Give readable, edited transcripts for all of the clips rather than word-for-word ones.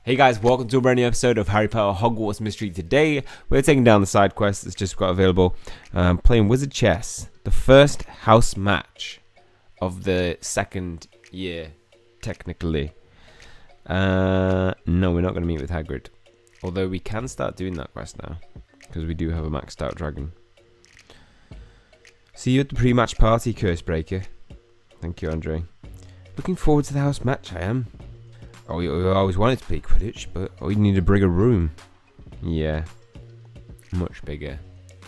Hey guys, welcome to a brand new episode of Harry Potter Hogwarts Mystery. Today, we're taking down the side quest that's just got available. Playing Wizard Chess, the first house match of the second year, technically. No, we're not going to meet with Hagrid. Although we can start doing that quest now, because we do have a maxed out dragon. See you at the pre-match party, Cursebreaker. Thank you, Andre. Looking forward to the house match, I am. Oh, we always wanted to play Quidditch, but we need a bigger room. Yeah. Much bigger.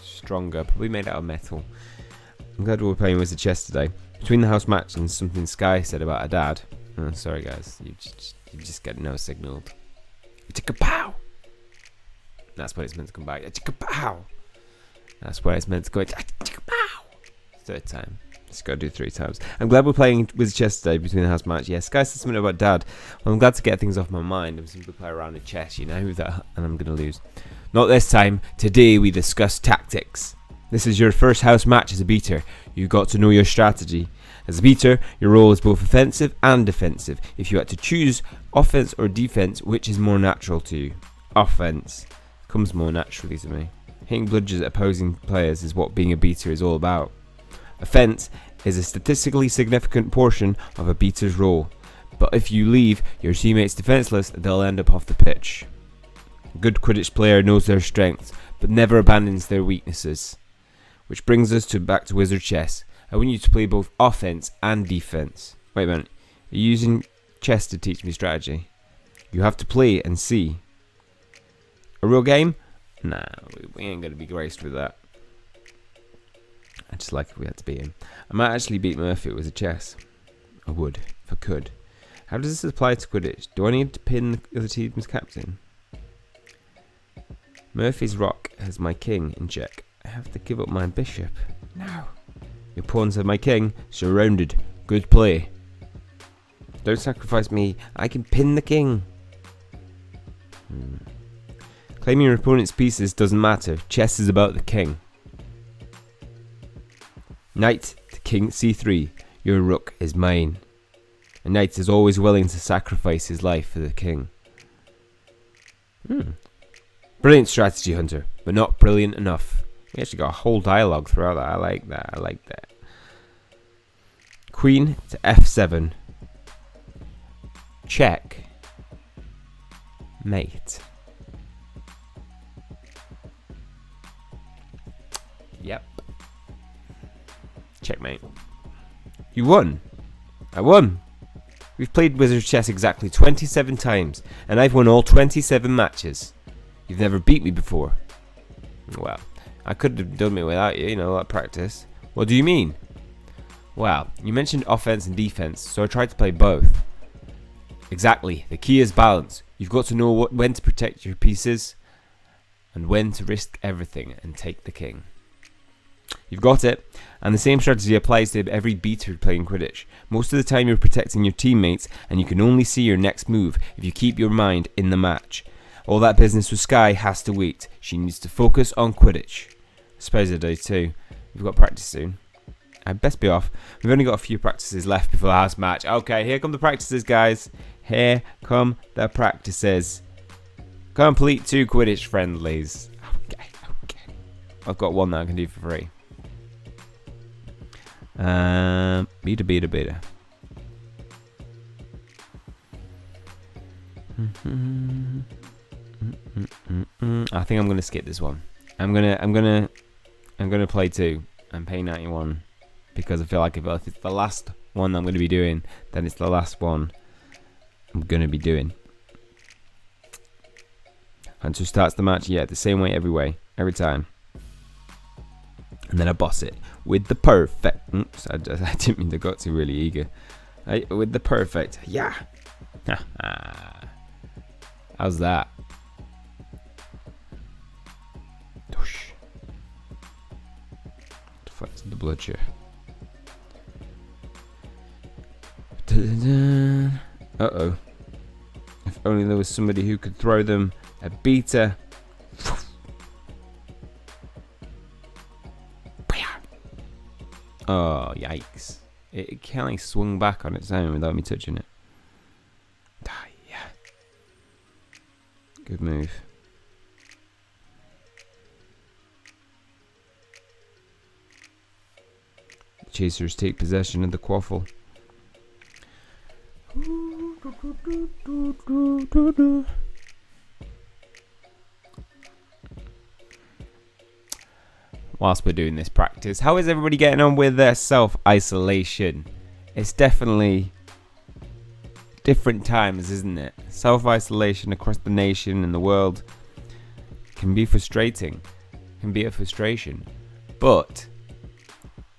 Stronger. Probably made out of metal. I'm glad we're playing Wizard Chess today. Between the house match and something Sky said about her dad. Oh, sorry, guys. You just get no signaled. Chicka-pow! That's when it's meant to come back. Chicka-pow! That's where it's meant to go. Chicka-pow! Third time. Just gotta do 3 times. I'm glad we're playing Wizard Chess today between the house match. Yeah, Sky said something about Dad. Well, I'm glad to get things off my mind and simply play around in chess, you know, and I'm gonna lose. Not this time. Today we discuss tactics. This is your first house match as a beater. You've got to know your strategy. As a beater, your role is both offensive and defensive. If you had to choose offense or defense, which is more natural to you? Offense comes more naturally to me. Hitting bludgers at opposing players is what being a beater is all about. Offense is a statistically significant portion of a beater's role, but if you leave your teammates defenseless, they'll end up off the pitch. A good Quidditch player knows their strengths, but never abandons their weaknesses. Which brings us back to Wizard Chess. I want you to play both offense and defense. Wait a minute, are you using chess to teach me strategy? You have to play and see. A real game? Nah, we ain't gonna be graced with that. I just like if we had to beat him. I might actually beat Murphy with a chess. I would, if I could. How does this apply to Quidditch? Do I need to pin the other team's captain? Murphy's rock has my king in check. I have to give up my bishop. No. Your pawns have my king surrounded. Good play. Don't sacrifice me. I can pin the king. Claiming your opponent's pieces doesn't matter. Chess is about the king. Knight to king c3. Your rook is mine. A knight is always willing to sacrifice his life for the king. Brilliant strategy, Hunter, but not brilliant enough. We actually got a whole dialogue throughout that. I like that. I like that. Queen to f7. Check. Mate. Yep. Checkmate. You won. I won. We've played Wizard Chess exactly 27 times, and I've won all 27 matches. You've never beat me before. Well, I could have done it without you, like practice. What do you mean? Well, you mentioned offense and defense, so I tried to play both. Exactly. The key is balance. You've got to know when to protect your pieces, and when to risk everything and take the king. You've got it, and the same strategy applies to every beater playing Quidditch. Most of the time you're protecting your teammates, and you can only see your next move if you keep your mind in the match. All that business with Sky has to wait. She needs to focus on Quidditch. I suppose I do too. We've got practice soon. I'd best be off. We've only got a few practices left before the house match. Okay, here come the practices, guys. Here come the practices. Complete 2 Quidditch friendlies. Okay. I've got one that I can do for free. Beta. I think I'm gonna skip this one. I'm gonna play 2 and pay 91 because I feel like if it's the last one I'm gonna be doing, then it's the last one I'm gonna be doing. Hunter starts the match, the same way every time. And then I boss it with the perfect. Oops, I didn't mean to got too really eager. With the perfect. Yeah. How's that? Doosh. Deflected the bloodshed. Uh-oh. If only there was somebody who could throw them a beater. Oh, yikes. It kind of swung back on its own without me touching it. Yeah. Good move. The chasers take possession of the quaffle. Whilst we're doing this practice, how is everybody getting on with their self-isolation? It's definitely different times, isn't it? Self-isolation across the nation and the world can be frustrating, can be a frustration. But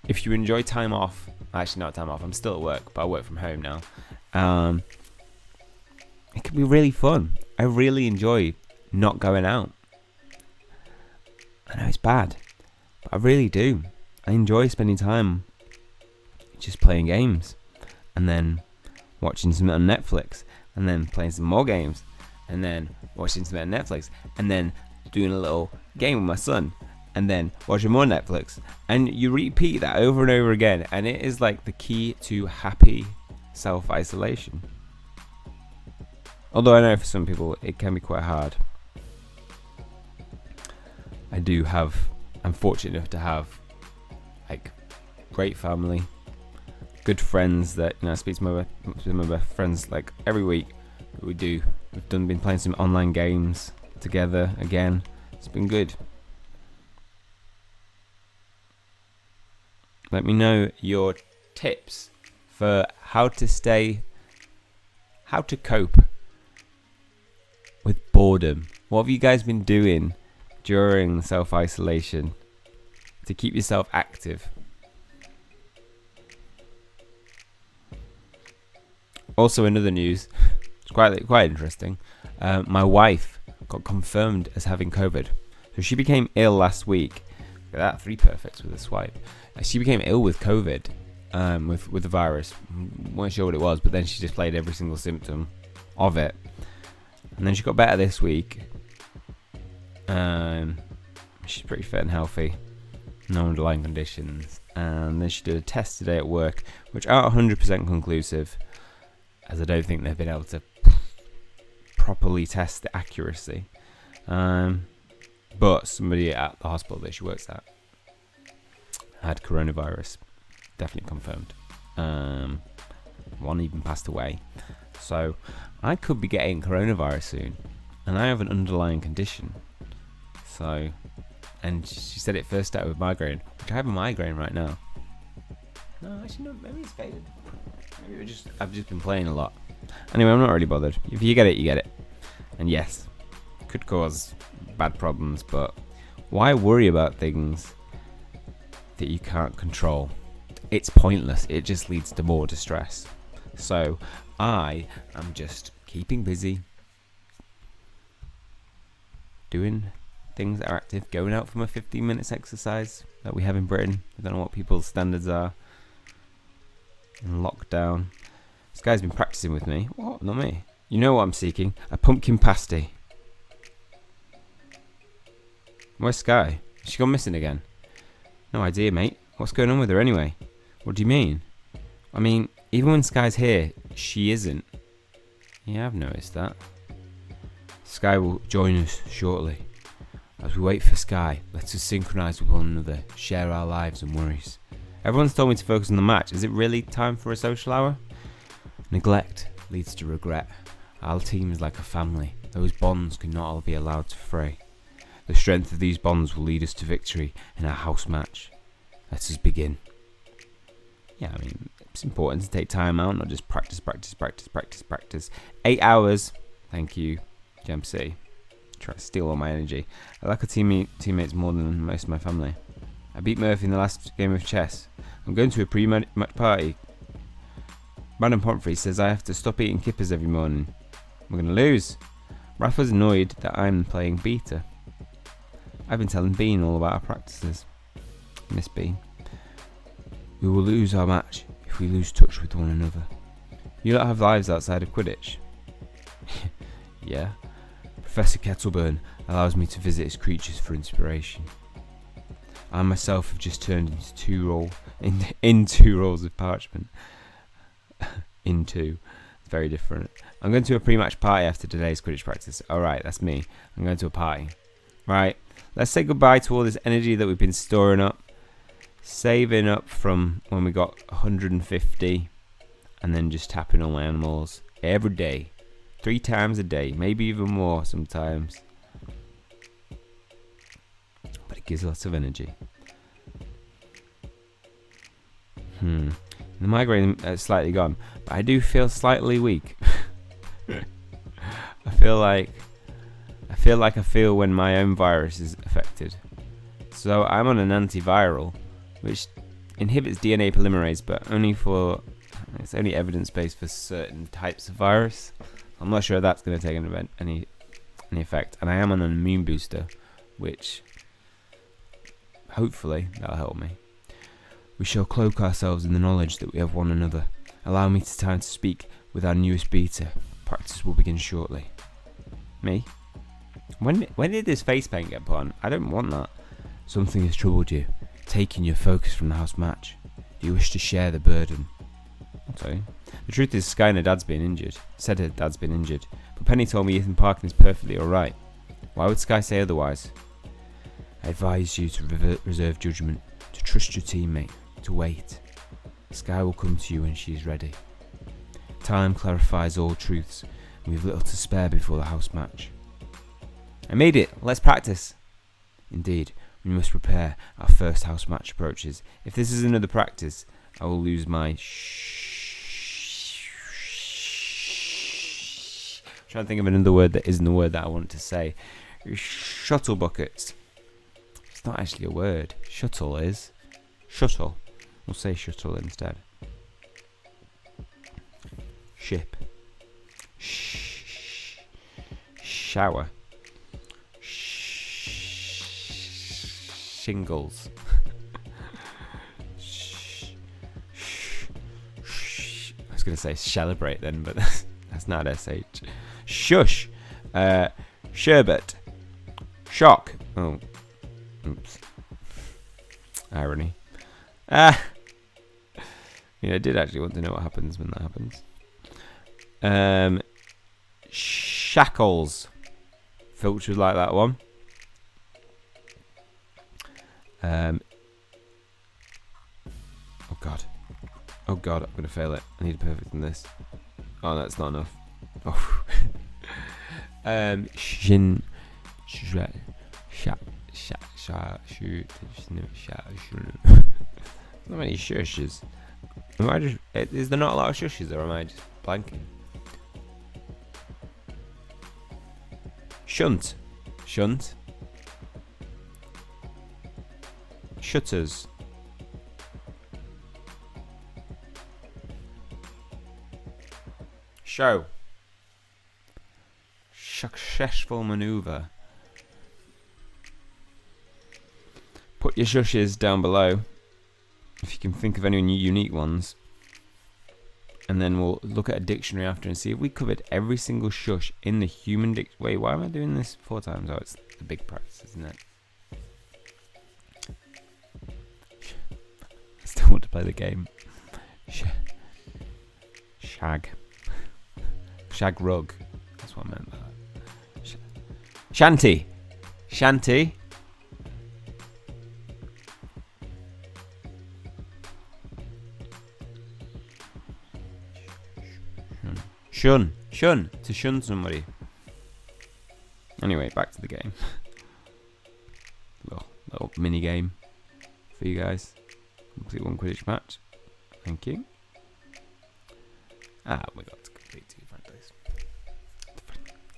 if you enjoy time off, actually not time off, I'm still at work, but I work from home now. It can be really fun. I really enjoy not going out. I know it's bad, but I really do. I enjoy spending time just playing games and then watching something on Netflix and then playing some more games and then watching something on Netflix and then doing a little game with my son and then watching more Netflix. And you repeat that over and over again, and it is like the key to happy self-isolation. Although I know for some people it can be quite hard. I'm fortunate enough to have like great family, good friends that, you know, I speak to my best friends like every week. We've been playing some online games together again. It's been good. Let me know your tips for how to cope with boredom. What have you guys been doing during self-isolation to keep yourself active? Also, in other news, it's quite interesting. My wife got confirmed as having COVID. So she became ill last week. Look at that, 3 perfects with a swipe. She became ill with COVID, with the virus. Weren't sure what it was, but then she displayed every single symptom of it. And then she got better this week. She's pretty fit and healthy. No underlying conditions. And then she did a test today at work, which aren't 100% conclusive, as I don't think they've been able to properly test the accuracy. But somebody at the hospital that she works at had coronavirus. Definitely confirmed. One even passed away. So I could be getting coronavirus soon. And I have an underlying condition. So, and she said it first started with migraine, which I have a migraine right now. No, actually no, maybe it's faded. Maybe I've just been playing a lot. Anyway, I'm not really bothered. If you get it, you get it. And yes, it could cause bad problems, but why worry about things that you can't control? It's pointless. It just leads to more distress. So I am just keeping busy, doing things that are active, going out for my 15 minutes exercise that we have in Britain. I don't know what people's standards are in lockdown. This guy's been practicing with me. What? Not me. You know what I'm seeking? A pumpkin pasty. Where's Sky? Has she gone missing again? No idea, mate. What's going on with her anyway? What do you mean? I mean, even when Sky's here, she isn't. Yeah, I've noticed that. Sky will join us shortly. As we wait for Sky, let us synchronise with one another, share our lives and worries. Everyone's told me to focus on the match. Is it really time for a social hour? Neglect leads to regret. Our team is like a family. Those bonds cannot all be allowed to fray. The strength of these bonds will lead us to victory in our house match. Let us begin. Yeah, I mean, it's important to take time out, not just practice. 8 hours. Thank you, GMC. Try to steal all my energy. I like our teammates more than most of my family. I beat Murphy in the last game of chess. I'm going to a pre-match party. Brandon Pomfrey says I have to stop eating kippers every morning. We're going to lose. Rafa's annoyed that I'm playing beta. I've been telling Bean all about our practices. Miss Bean. We will lose our match if we lose touch with one another. You lot have lives outside of Quidditch. Yeah. Professor Kettleburn allows me to visit his creatures for inspiration. I myself have just turned into two rolls of parchment. Into Very different. I'm going to a pre-match party after today's Quidditch practice. Alright, that's me. I'm going to a party. Right, let's say goodbye to all this energy that we've been storing up. Saving up from when we got 150. And then just tapping on my animals every day. 3 times a day. Maybe even more sometimes. But it gives lots of energy. The migraine is slightly gone, but I do feel slightly weak. I feel like I feel when my own virus is affected. So I'm on an antiviral, which inhibits DNA polymerase, but it's only evidence-based for certain types of virus. I'm not sure if that's going to take any effect. And I am on an immune booster, which hopefully that'll help me. We shall cloak ourselves in the knowledge that we have one another. Allow me time to speak with our newest beta. Practice will begin shortly. Me? When did this face paint get put on? I don't want that. Something has troubled you, taking your focus from the house match. Do you wish to share the burden? I'll tell you. The truth is, Sky and her dad's been injured. Said her dad's been injured. But Penny told me Ethan Parkin is perfectly alright. Why would Sky say otherwise? I advise you to reserve judgment, to trust your teammate, to wait. Sky will come to you when she is ready. Time clarifies all truths, and we have little to spare before the house match. I made it! Let's practice! Indeed, we must prepare. Our first house match approaches. If this is another practice, I will lose my trying to think of another word that isn't the word that I want to say. Shuttle buckets. It's not actually a word. Shuttle is. Shuttle. We'll say shuttle instead. Ship. Shower. Shingles. I was going to say celebrate then, but that's not SH. Shush. Sherbet. Shock. Oh. Oops. Irony. I did actually want to know what happens when that happens. Shackles. Filch would like that one. Oh god. Oh god, I'm gonna fail it. I need a perfect in this. Oh, that's not enough. Oh. Not many shushes. Is there not a lot of shushes, or am I just blanking? Shunt. Shutters. Show. Successful maneuver. Put your shushes down below if you can think of any unique ones, and then we'll look at a dictionary after and see if we covered every single shush in the human Wait, why am I doing this 4 times? Oh, it's the big practice, isn't it? I still want to play the game. Shag rug. That's what I meant by that. Shanty. Shun. To shun somebody. Anyway, back to the game. little mini game for you guys. Complete 1 Quidditch match. Thank you. We got to complete 2 friendlies.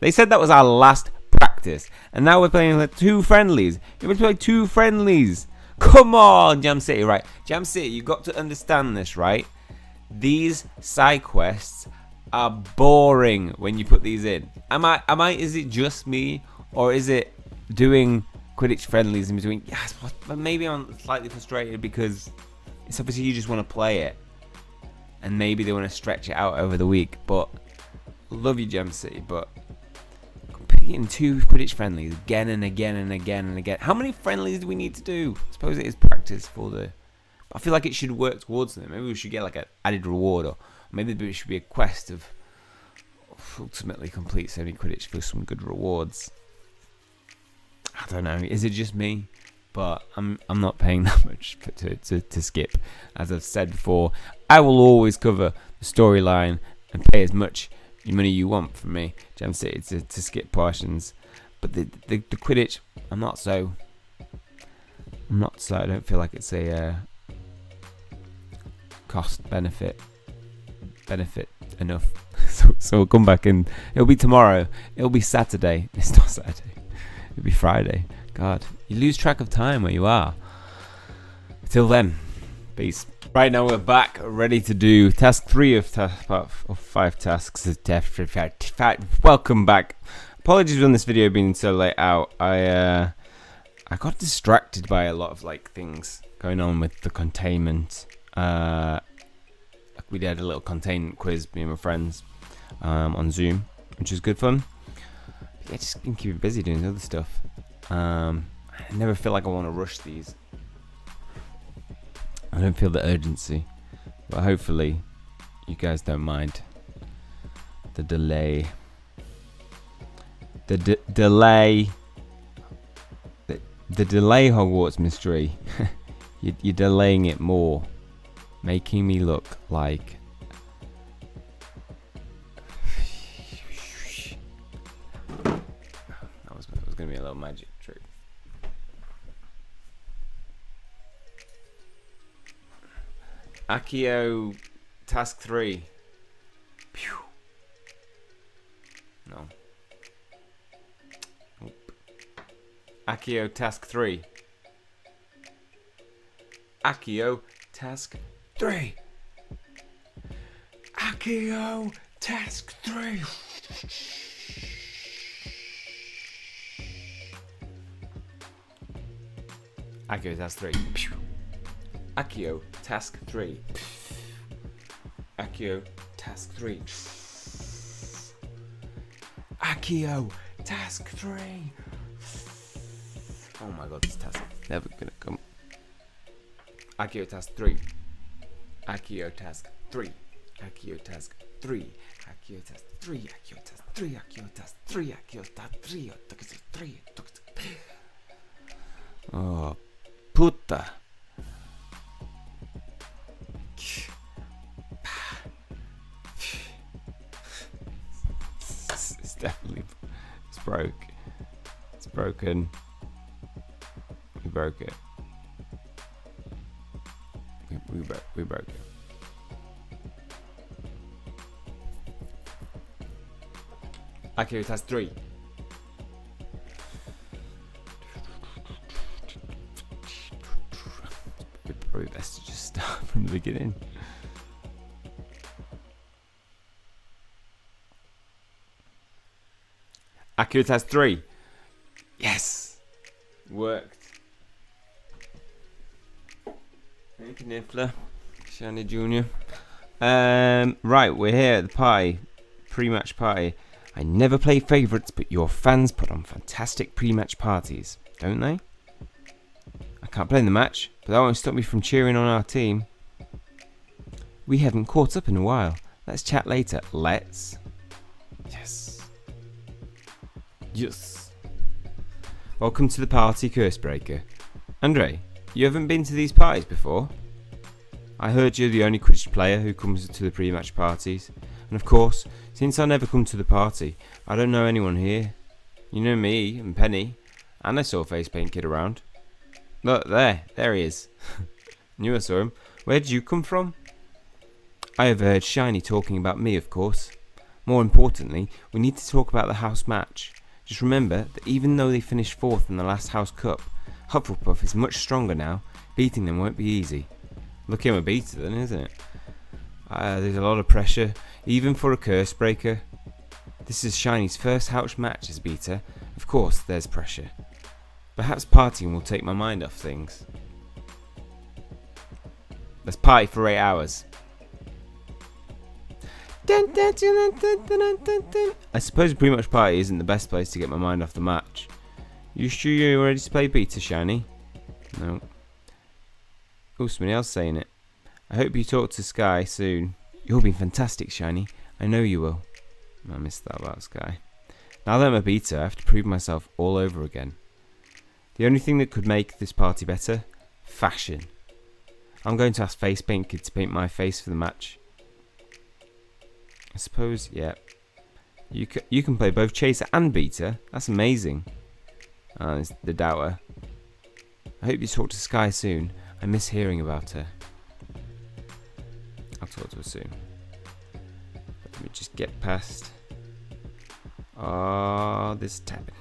They said that was our last practice, and now we're playing like 2 friendlies. You're going to play 2 friendlies. Come on, Jam City, right? Jam City, you've got to understand this, right? These side quests are boring when you put these in. Is it just me, or is it doing Quidditch friendlies in between? Yes, but maybe I'm slightly frustrated because it's obviously you just want to play it, and maybe they want to stretch it out over the week. But love you, Gem City, but competing 2 Quidditch friendlies again and again and again and again. How many friendlies do we need to do? I suppose it is practice for the. I feel like it should work towards them. Maybe we should get like an added reward, or maybe it should be a quest of ultimately complete so many Quidditch for some good rewards. I don't know. Is it just me? But I'm not paying that much to skip. As I've said before, I will always cover the storyline and pay as much money you want from me, Gem City, to skip portions. But the Quidditch, I'm not so. I don't feel like it's a cost benefit enough. So we'll come back and it'll be tomorrow. It'll be Saturday. It's not Saturday. It'll be Friday. God, you lose track of time where you are. Till then, peace. Right now we're back, ready to do task 3 of 5 tasks. Welcome back. Apologies on this video being so late out. I got distracted by a lot of things going on with the containment. We did a little containment quiz, me and my friends, on Zoom, which was good fun. But yeah, just been keeping busy doing other stuff. I never feel like I want to rush these. I don't feel the urgency, but hopefully you guys don't mind the delay. The delay Hogwarts mystery. You're delaying it more, making me look like that was gonna be a little magic trick. Accio task 3. Pew. No. Nope. Accio task 3. Accio task 3. Accio task 3. Accio task 3. Pew. Accio task 3. Accio task 3. Accio task 3. Oh my god, this task is never gonna come. Accio task 3. Accio task 3. Accio task 3. Accio task 3. Accio task 3. Accio task 3. Accio task 3. Oh, puta. It's definitely broke. It's broken. We broke it. We broke it. Okay, task 3. Probably best to just start from the beginning. Accurate task 3. Yes! Worked. Thank you, Niffler. Shiny Jr. Right, we're here at the party. Pre-match party. I never play favourites, but your fans put on fantastic pre-match parties, don't they? I can't play in the match, but that won't stop me from cheering on our team. We haven't caught up in a while. Let's chat later. Let's. Yes. Yes. Welcome to the party, Cursebreaker. Andre, you haven't been to these parties before? I heard you're the only Quidditch player who comes to the pre-match parties. And of course, since I never come to the party, I don't know anyone here. You know me and Penny, and I saw Face Paint Kid around. Look, there he is. Knew I saw him. Where did you come from? I overheard Shiny talking about me, of course. More importantly, we need to talk about the house match. Just remember that even though they finished 4th in the last House Cup, Hufflepuff is much stronger now. Beating them won't be easy. Lucky I'm a beater then, isn't it? There's a lot of pressure, even for a Cursebreaker. This is Shiny's first house match as beater. Of course, there's pressure. Perhaps partying will take my mind off things. Let's party for 8 hours. I suppose a pre-match party isn't the best place to get my mind off the match. You sure you're ready to play beater, Shiny? No. Oh, somebody else saying it. I hope you talk to Sky soon. You'll be fantastic, Shiny. I know you will. I missed that about Sky. Now that I'm a beta, I have to prove myself all over again. The only thing that could make this party better? Fashion. I'm going to ask Face Paint Kid to paint my face for the match. I suppose, yeah. You can play both Chaser and Beta. That's amazing. It's the Doubter. I hope you talk to Sky soon. I miss hearing about her. I'll talk to her soon. Let me just get past. Oh, this tapping.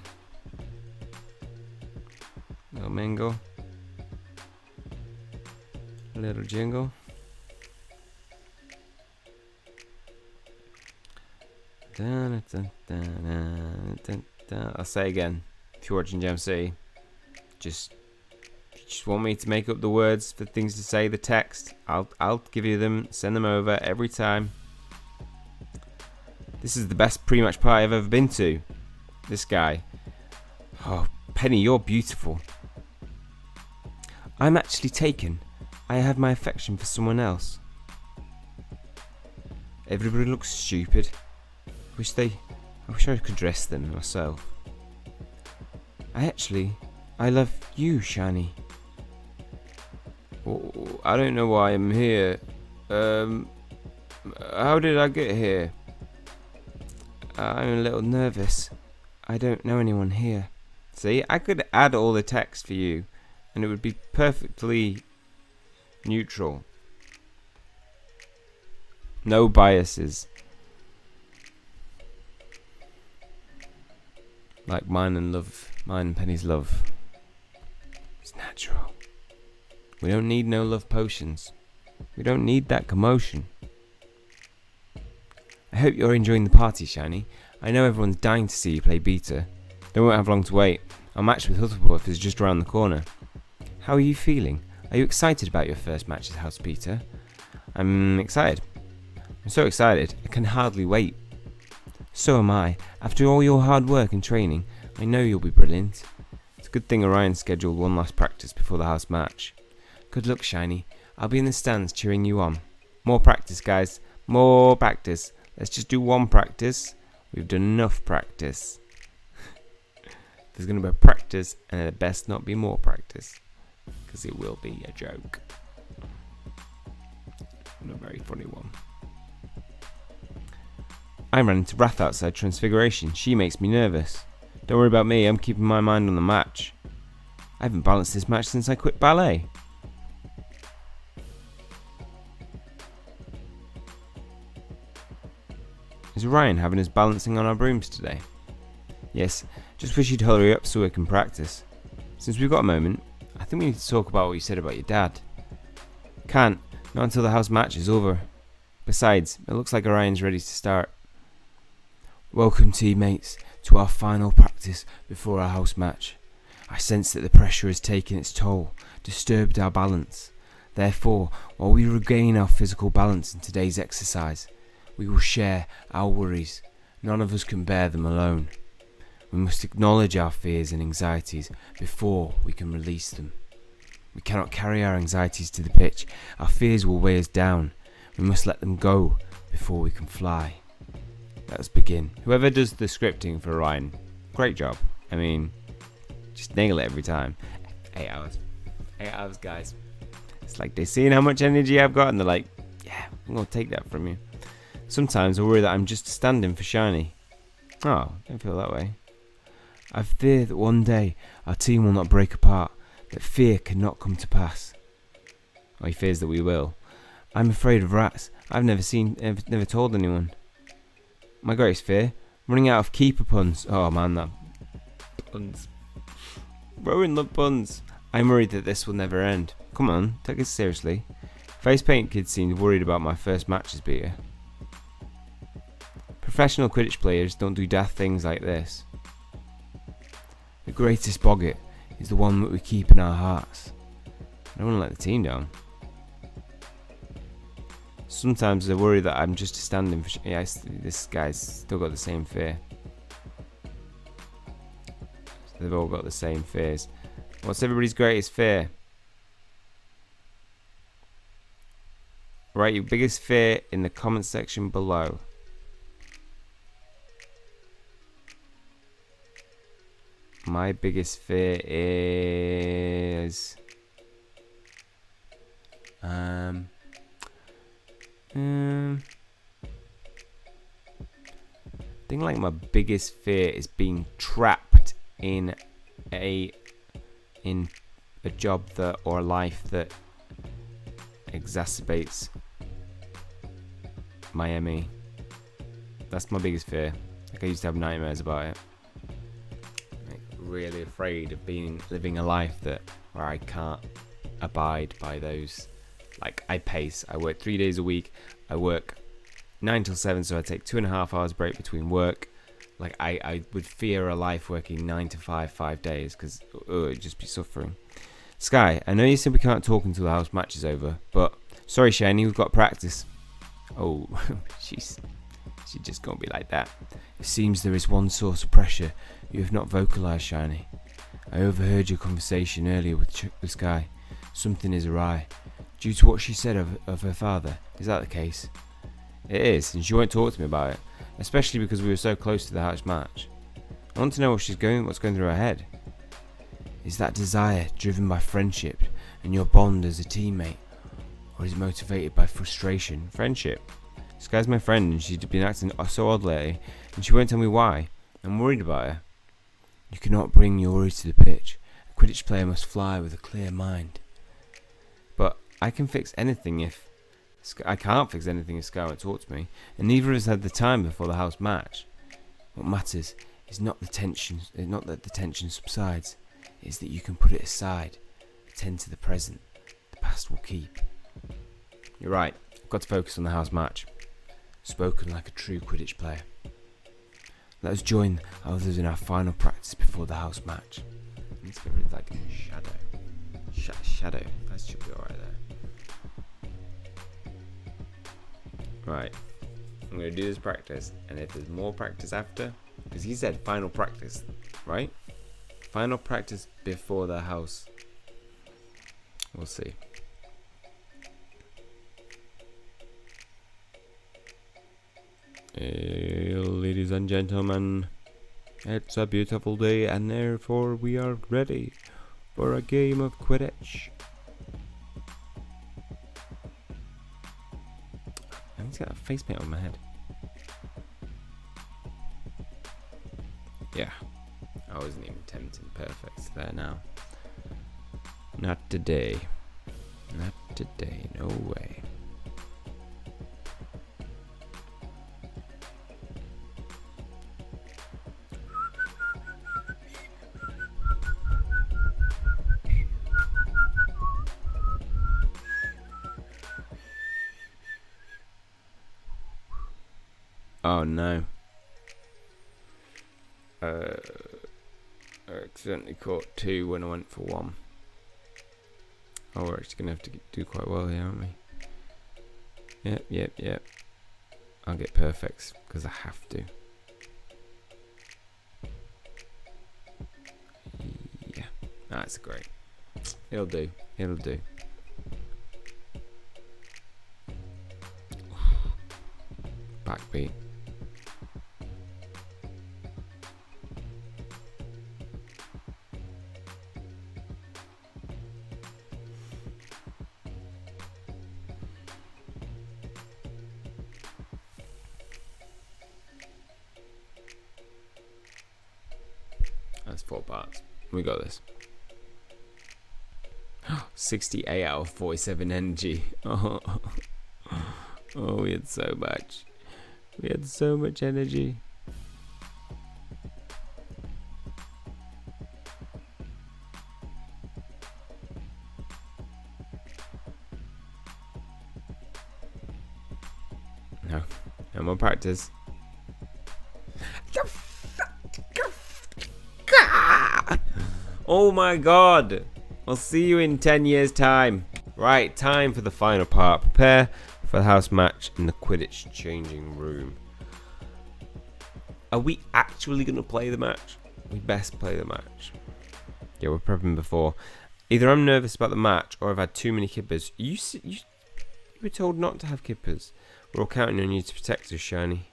Little mingle. Little jingle. Dun, dun, dun, dun, dun. I'll say again. If you're watching Gem City, just want me to make up the words for things to say, the text. I'll give you them, send them over every time. This is the best pre-match party I've ever been to. This guy. Oh, Penny, you're beautiful. I'm actually taken. I have my affection for someone else. Everybody looks stupid. I wish I could dress them myself. I love you, Shiny. Oh, I don't know why I'm here. How did I get here? I'm a little nervous. I don't know anyone here. See, I could add all the text for you, and it would be perfectly neutral. No biases. Like mine and Penny's love. It's natural. We don't need no love potions. We don't need that commotion. I hope you're enjoying the party, Shiny. I know everyone's dying to see you play Beta. They won't have long to wait. Our match with Hufflepuff is just around the corner. How are you feeling? Are you excited about your first match at House Beta? I'm excited. I'm so excited, I can hardly wait. So am I. After all your hard work and training, I know you'll be brilliant. It's a good thing Orion scheduled one last practice before the house match. Good luck, Shiny. I'll be in the stands cheering you on. More practice, guys. More practice. Let's just do one practice. We've done enough practice. There's going to be practice, and it best not be more practice, because it will be a joke. And a very funny one. I ran into Wrath outside Transfiguration. She makes me nervous. Don't worry about me, I'm keeping my mind on the match. I haven't balanced this match since I quit ballet. Is Ryan having us balancing on our brooms today? Yes, just wish you'd hurry up so we can practice. Since we've got a moment, I think we need to talk about what you said about your dad. Can't, not until the house match is over. Besides, it looks like Orion's ready to start. Welcome, teammates, to our final practice before our house match. I sense that the pressure has taken its toll, disturbed our balance. Therefore, while we regain our physical balance in today's exercise, we will share our worries. None of us can bear them alone. We must acknowledge our fears and anxieties before we can release them. We cannot carry our anxieties to the pitch. Our fears will weigh us down. We must let them go before we can fly. Let us begin. Whoever does the scripting for Ryan, great job. I mean, just nail it every time. 8 hours. 8 hours, guys. It's like they're seeing how much energy I've got and they're like, yeah, I'm going to take that from you. Sometimes I worry that I'm just standing for Shiny. Oh, don't feel that way. I fear that one day our team will not break apart, that fear cannot come to pass. Oh, he fears that we will. I'm afraid of rats. I've never told anyone. My greatest fear? Running out of keeper puns. Oh man, that puns. Rowan love puns. I'm worried that this will never end. Come on, take it seriously. Face Paint Kid seemed worried about my first match as Beta. Professional Quidditch players don't do daft things like this. The greatest boggart is the one that we keep in our hearts. I don't want to let the team down. Sometimes I worry that I'm just standing for... Yeah, this guy's still got the same fear. So they've all got the same fears. What's everybody's greatest fear? Write your biggest fear in the comment section below. My biggest fear is... I think like my biggest fear is being trapped in a job that, or a life that exacerbates my ME. That's my biggest fear. Like, I used to have nightmares about it. Like, really afraid of living a life where I can't abide by those. Like, I pace. I work 3 days a week. I work 9 till 7, so I take 2.5 hours break between work. Like, I would fear a life working 9 to 5, 5 days, because it'd just be suffering. Sky, I know you said we can't talk until the house match is over, but sorry, Shiny, we've got practice. Oh, she's just gonna be like that. It seems there is one source of pressure you have not vocalized, Shiny. I overheard your conversation earlier with Sky. Something is awry. Due to what she said of her father. Is that the case? It is, and she won't talk to me about it, especially because we were so close to the house match. I want to know what's going through her head. Is that desire driven by friendship and your bond as a teammate, or is it motivated by frustration? Friendship. Sky's my friend, and she's been acting so odd lately, and she won't tell me why. I'm worried about her. You cannot bring Yuri to the pitch. A Quidditch player must fly with a clear mind. But I can fix anything if... I can't fix anything if Sky won't talk to me, and neither of us had the time before the house match. What matters is not that the tension subsides. It is that you can put it aside, attend to the present. The past will keep. You're right. I've got to focus on the house match. Spoken like a true Quidditch player. Let us join others in our final practice before the house match. Let's get rid of that shadow. Shadow. That should be alright there. Right. I'm going to do this practice, and if there's more practice after, because he said final practice, right? Final practice before the house. We'll see. Ladies and gentlemen, it's a beautiful day, and therefore we are ready for a game of Quidditch. I need to get a face paint on my head. Yeah, I wasn't even tempting perfect there now. Not today. Not today, no way. Oh no. I accidentally caught 2 when I went for 1. Oh, we're actually going to have to do quite well here, aren't we? Yep. I'll get perfects, because I have to. Yeah, that's great. It'll do. Backbeat. That's 4 parts. We got this. 68 out of 47 energy. Oh, we had so much. We had so much energy. No more practice. Oh my god! I'll see you in 10 years' time. Right, time for the final part. Prepare for the house match in the Quidditch changing room. Are we actually going to play the match? We best play the match. Yeah, we're prepping before. Either I'm nervous about the match or I've had too many kippers. You were told not to have kippers. We're all counting on you to protect us, Shiny.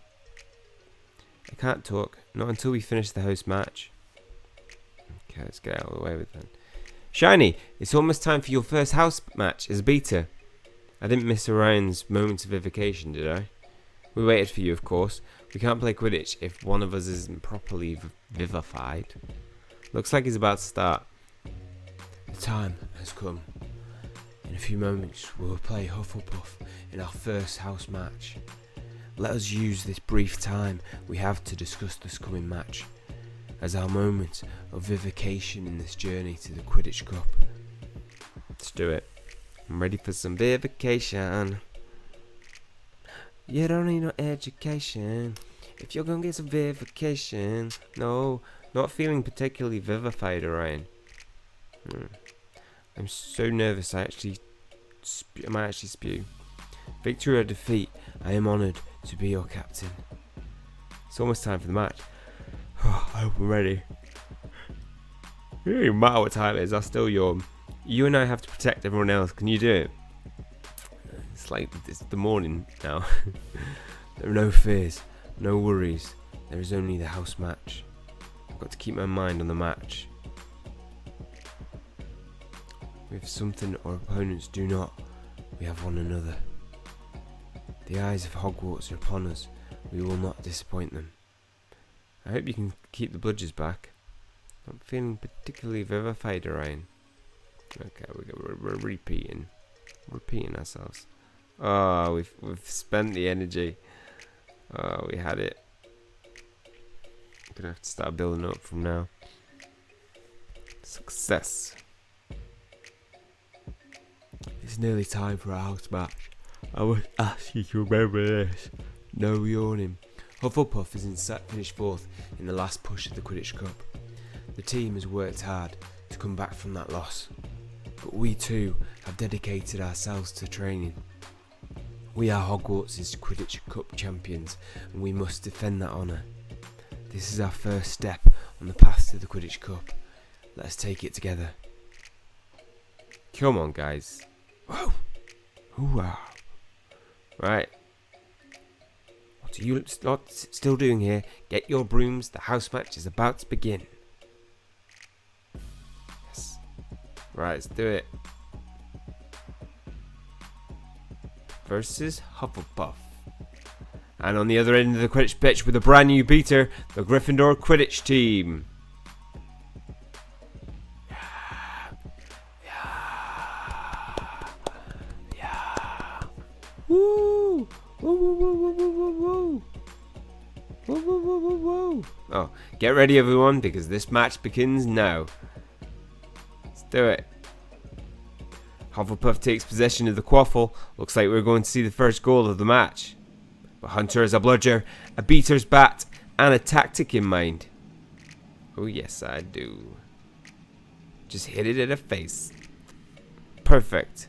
I can't talk. Not until we finish the host match. Okay, let's get out of the way with that. Shiny, it's almost time for your first house match as a beta. I didn't miss Orion's moments of evocation, did I? We waited for you, of course. We can't play Quidditch if one of us isn't properly vivified. Looks like he's about to start. The time has come. In a few moments, we will play Hufflepuff in our first house match. Let us use this brief time we have to discuss this coming match as our moment of vivification in this journey to the Quidditch Cup. Let's do it. I'm ready for some vivification. You don't need no education if you're gonna get some vivification. No, not feeling particularly vivified, Orion. I'm so nervous I might actually spew. Victory or defeat, I am honoured to be your captain. It's almost time for the match. I hope I'm ready. It doesn't matter what time it is, I'll still yawn. You and I have to protect everyone else. Can you do it? It's like it's the morning now. There are no fears, no worries. There is only the house match. I've got to keep my mind on the match. We have something our opponents do not. We have one another. The eyes of Hogwarts are upon us. We will not disappoint them. I hope you can keep the bludgers back. Not feeling particularly vivified, Orion. Okay, we're repeating ourselves. Oh, we've spent the energy. Oh, we had it. I'm gonna have to start building up from now. Success. It's nearly time for our house match. I must ask you to remember this. No yawning. Hufflepuff is finished fourth in the last push of the Quidditch Cup. The team has worked hard to come back from that loss, but we too have dedicated ourselves to training. We are Hogwarts' Quidditch Cup champions, and we must defend that honour. This is our first step on the path to the Quidditch Cup. Let us take it together. Come on, guys. Whoa! Hoo-ah. Right. What are you lot still doing here? Get your brooms. The house match is about to begin. Yes. Right, let's do it. Versus Hufflepuff. And on the other end of the Quidditch pitch with a brand new beater, the Gryffindor Quidditch team. Woo! Woo woo woo woo woo woo woo! Woo woo woo woo woo! Oh, get ready everyone, because this match begins now. Let's do it. Hufflepuff takes possession of the quaffle. Looks like we're going to see the first goal of the match. But Hunter has a bludger, a beater's bat, and a tactic in mind. Oh yes, I do. Just hit it in the face. Perfect.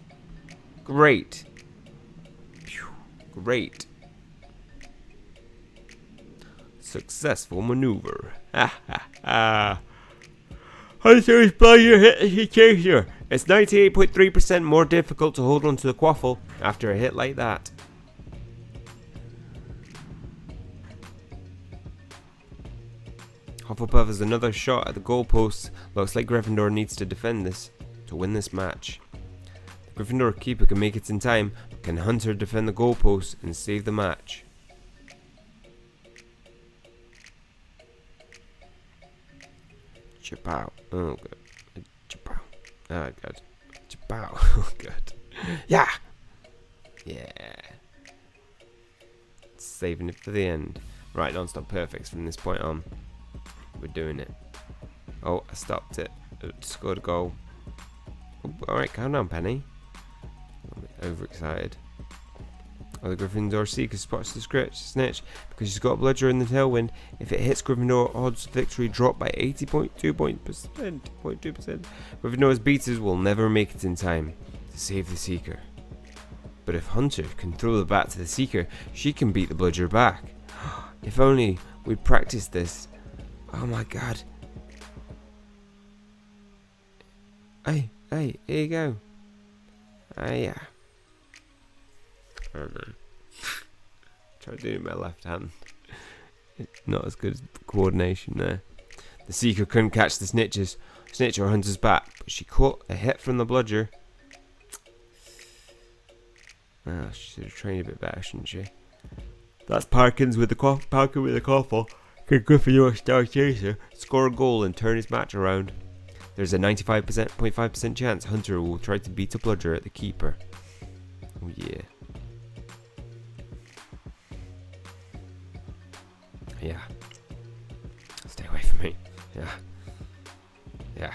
Great. Great. Successful maneuver. Ha ha ha. Hunter's bludger hit the chaser. It's 98.3% more difficult to hold onto the quaffle after a hit like that. Hufflepuff has another shot at the goalpost. Looks like Gryffindor needs to defend this to win this match. The Gryffindor keeper can make it in time, but can Hunter defend the goalpost and save the match? Chip out. Oh good. Chip out. Oh good. Chip out. Oh good. Yeah. Yeah. Saving it for the end. Right, non-stop perfects from this point on. We're doing it. Oh, I stopped it. Scored a goal. Alright, calm down, Penny. I'm a bit overexcited. Oh, the Gryffindor Seeker spots the snitch because she's got a bludger in the tailwind. If it hits Gryffindor, odds of victory drop by 80.2%. Gryffindor's beaters will never make it in time to save the Seeker. But if Hunter can throw the bat to the Seeker, she can beat the bludger back. If only we'd practiced this. Oh my god. Hey, here you go. Yeah. I don't know. Try doing it with my left hand. Not as good as coordination there. The Seeker couldn't catch the snitch or Hunter's bat, but she caught a hit from the bludger. Oh, she should have trained a bit better, shouldn't she? That's Parkin with the quaffle. Can Gryffindor star chaser score a goal and turn his match around? There's a 95.5% chance Hunter will try to beat a bludger at the keeper. Oh yeah. Yeah. Stay away from me. Yeah. Yeah.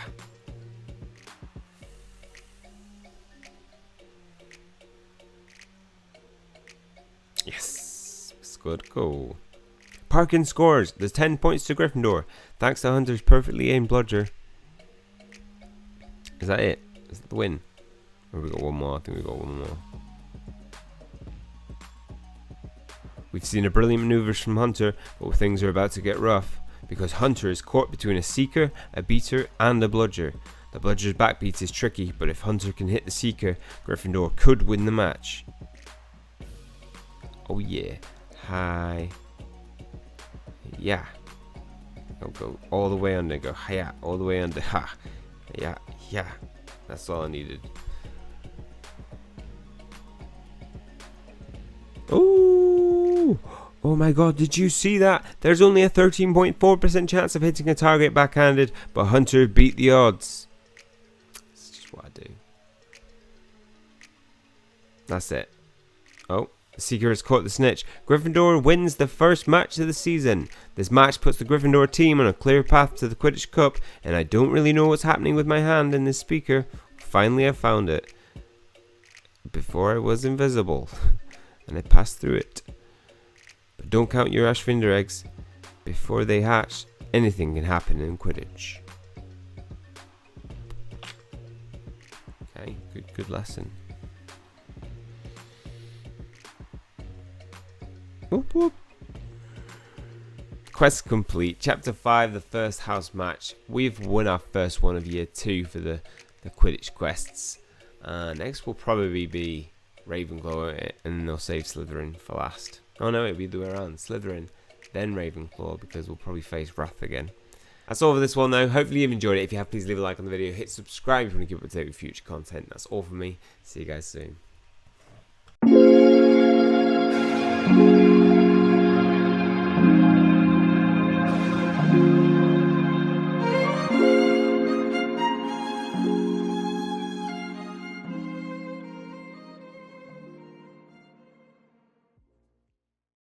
Yes. It's good goal. Parkin scores. There's 10 points to Gryffindor. Thanks to Hunter's perfectly aimed bludger. Is that it? Is that the win? Or we got one more? I think we got one more. We've seen a brilliant maneuvers from Hunter, but things are about to get rough. Because Hunter is caught between a Seeker, a Beater, and a Bludger. The Bludger's backbeat is tricky, but if Hunter can hit the Seeker, Gryffindor could win the match. Oh yeah. Hi. Yeah. Go all the way under. Go hiya. All the way under. Ha. Yeah. Yeah. That's all I needed. Oh. Oh my god, did you see that? There's only a 13.4% chance of hitting a target backhanded, but Hunter beat the odds. That's just what I do. That's it. Oh, the Seeker has caught the snitch. Gryffindor wins the first match of the season. This match puts the Gryffindor team on a clear path to the Quidditch Cup, and I don't really know what's happening with my hand in this speaker. Finally I found it. Before I was invisible, and I passed through it. But don't count your Ashvinder eggs. Before they hatch, anything can happen in Quidditch. Okay, good lesson. Whoop whoop. Quest complete. Chapter 5, the first house match. We've won our first one of year 2 for the Quidditch quests. Next will probably be Ravenclaw, and they'll save Slytherin for last. Oh no, it'll be the way around. Slytherin, then Ravenclaw, because we'll probably face Wrath again. That's all for this one though. Hopefully you've enjoyed it. If you have, please leave a like on the video. Hit subscribe if you want to keep up to date with future content. That's all from me. See you guys soon.